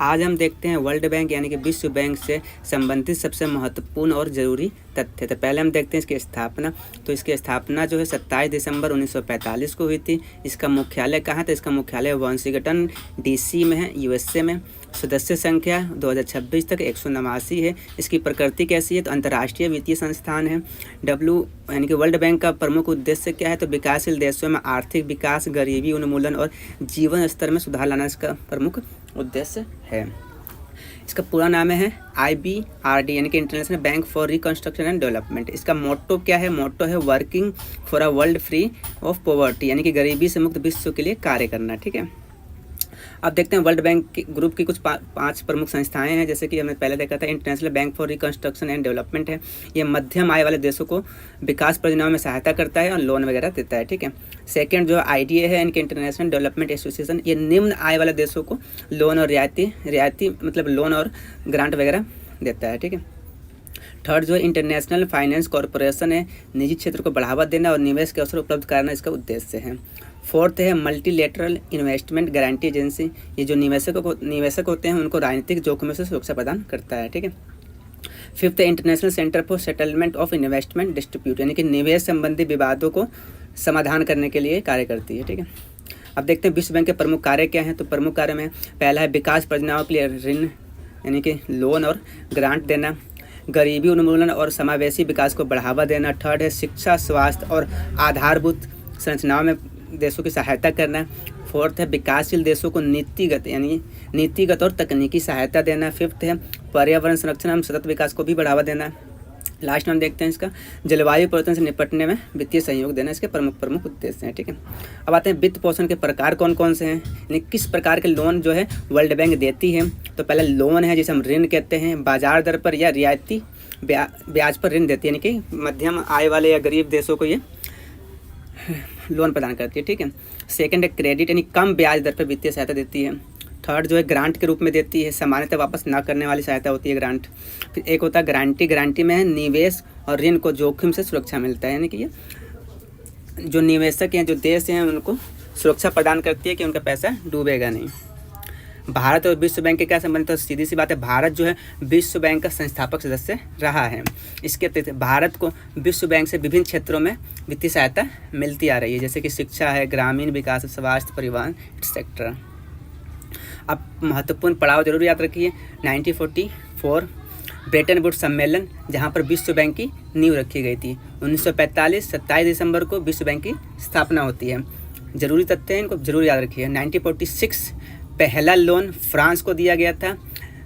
आज हम देखते हैं वर्ल्ड बैंक यानी कि विश्व बैंक से संबंधित सबसे महत्वपूर्ण और ज़रूरी तथ्य। तो पहले हम देखते हैं इसकी स्थापना। तो इसकी स्थापना जो है 27 दिसंबर 1945 को हुई थी। इसका मुख्यालय कहाँ है? तो इसका मुख्यालय वाशिंगटन डीसी में है, यूएसए में। सदस्य संख्या 2026 तक 189 है। इसकी प्रकृति कैसी है? तो अंतर्राष्ट्रीय वित्तीय संस्थान है। यानी कि वर्ल्ड बैंक का प्रमुख उद्देश्य क्या है? तो विकासशील देशों में आर्थिक विकास, गरीबी उन्मूलन और जीवन स्तर में सुधार लाना इसका प्रमुख उद्देश्य है। इसका पूरा नाम है IBRD यानी कि international bank for reconstruction and development. इसका मोटो क्या है? मोटो है working for a world free of poverty यानी कि गरीबी से मुक्त विश्व के लिए कार्य करना। ठीक है, अब देखते हैं वर्ल्ड बैंक के ग्रुप की कुछ 5 प्रमुख संस्थाएं हैं। जैसे कि हमने पहले देखा था international bank for reconstruction and development है। ये मध्यम आय वाले देशों को विकास परियोजनाओं में सहायता करता है और लोन वगैरह देता है। ठीक है, सेकंड जो IDA है इनके इंटरनेशनल डेवलपमेंट एसोसिएशन, ये निम्न आय वाले देशों को लोन और रियायती मतलब लोन और ग्रांट वगैरह देता है। ठीक है, थर्ड जो है इंटरनेशनल फाइनेंस कॉरपोरेशन है, निजी क्षेत्र को बढ़ावा देना और निवेश के अवसर उपलब्ध कराना इसका उद्देश्य है। फोर्थ है मल्टीलेटरल इन्वेस्टमेंट गारंटी एजेंसी, ये जो निवेशक होते हैं उनको राजनीतिक जोखिमों से सुरक्षा प्रदान करता है। ठीक है, फिफ्थ है international centre for settlement of investment dispute यानी कि निवेश संबंधी विवादों को समाधान करने के लिए कार्य करती है। ठीक है, अब देखते हैं विश्व बैंक के प्रमुख कार्य क्या हैं। तो प्रमुख कार्य में पहला है विकास परियोजनाओं के लिए ऋण यानी कि लोन और ग्रांट देना, गरीबी उन्मूलन और समावेशी विकास को बढ़ावा देना। थर्ड है शिक्षा, स्वास्थ्य और आधारभूत संरचनाओं में देशों की सहायता करना। फोर्थ है विकासशील देशों को नीतिगत और तकनीकी सहायता देना। फिफ्थ है पर्यावरण संरक्षण एवं सतत विकास को भी बढ़ावा देना। लास्ट में हम देखते हैं इसका जलवायु परिवर्तन से निपटने में वित्तीय सहयोग देना इसके प्रमुख उद्देश्य हैं। ठीक है, अब आते हैं वित्त पोषण के प्रकार कौन कौन से हैं, यानी किस प्रकार के लोन जो है वर्ल्ड बैंक देती है। तो पहला लोन है जिसे हम ऋण कहते हैं, बाजार दर पर या रियायती ब्याज पर ऋण देती है, यानी कि मध्यम आय वाले या गरीब देशों को ये लोन प्रदान करती है। ठीक है, सेकंड है क्रेडिट यानी कम ब्याज दर पर वित्तीय सहायता देती है। थर्ड जो है ग्रांट के रूप में देती है, सामान्यतः वापस ना करने वाली सहायता होती है ग्रांट। फिर एक होता है गारंटी में है निवेश और ऋण को जोखिम से सुरक्षा मिलता है, यानी कि ये जो निवेशक हैं जो देश हैं उनको सुरक्षा प्रदान करती है कि उनका पैसा डूबेगा नहीं। भारत और विश्व बैंक के क्या संबंध? तो सीधी सी बात है, भारत जो है विश्व बैंक का संस्थापक सदस्य रहा है। इसके अतिरिक्त भारत को विश्व बैंक से विभिन्न क्षेत्रों में वित्तीय सहायता मिलती आ रही है, जैसे कि शिक्षा है, ग्रामीण विकास, स्वास्थ्य, परिवहन एक्सेट्रा। अब महत्वपूर्ण पड़ाव जरूर याद रखिए 1944 ब्रेटन वुड्स सम्मेलन, जहाँ पर विश्व बैंक की नींव रखी गई थी। 1945 27 दिसंबर को विश्व बैंक की स्थापना होती है। जरूरी तथ्य हैं, इनको जरूर याद रखिए। 1946 पहला लोन फ्रांस को दिया गया था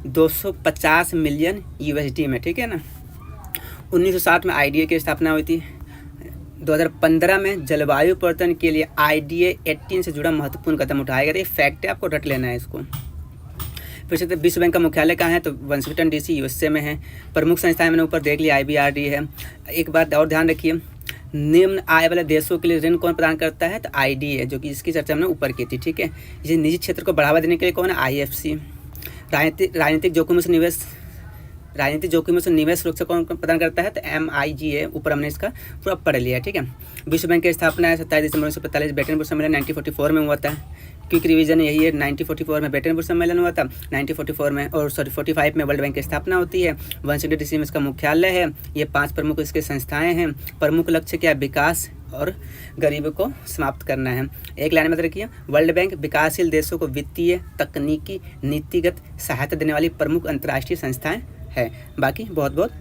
250 मिलियन USD में। ठीक है ना, 1907 में IDA की स्थापना हुई थी। 2015 में जलवायु परिवर्तन के लिए IDA 18 से जुड़ा महत्वपूर्ण कदम उठाया गया था। ये फैक्ट है, आपको रट लेना है इसको। फिर से विश्व बैंक का मुख्यालय कहाँ है? तो वाशिंगटन DC यूएसए में है। प्रमुख संस्थाएं मैंने ऊपर देख लिया, IBRD है। एक बात और ध्यान रखिए, निम्न आय वाले देशों के लिए ऋण कौन प्रदान करता है? तो IDA है, जो कि इसकी चर्चा हमने ऊपर की थी। ठीक है, इसे निजी क्षेत्र को बढ़ावा देने के लिए कौन है? IFC। राजनीतिक जोखिमों से निवेश सुरक्षा कौन प्रदान करता है? तो MIGA, ऊपर हमने इसका पूरा पढ़ लिया। ठीक है, विश्व बैंक की स्थापना है 27 दिसंबर 1945 ब्रेटन वुड्स सम्मेलन 1944 में हुआ था। क्विक रिवीजन यही है, 1944 में ब्रेटन वुड्स सम्मेलन हुआ था, 1944 में 45 में वर्ल्ड बैंक की स्थापना होती है। वाशिंगटन DC में इसका मुख्यालय है। ये 5 प्रमुख इसके संस्थाएं हैं। प्रमुख लक्ष्य क्या है? विकास और गरीबी को समाप्त करना है। एक लाइन में रखिए, वर्ल्ड बैंक विकासशील देशों को वित्तीय, तकनीकी, नीतिगत सहायता देने वाली प्रमुख अंतर्राष्ट्रीय संस्थाएं है। बाकी बहुत बहुत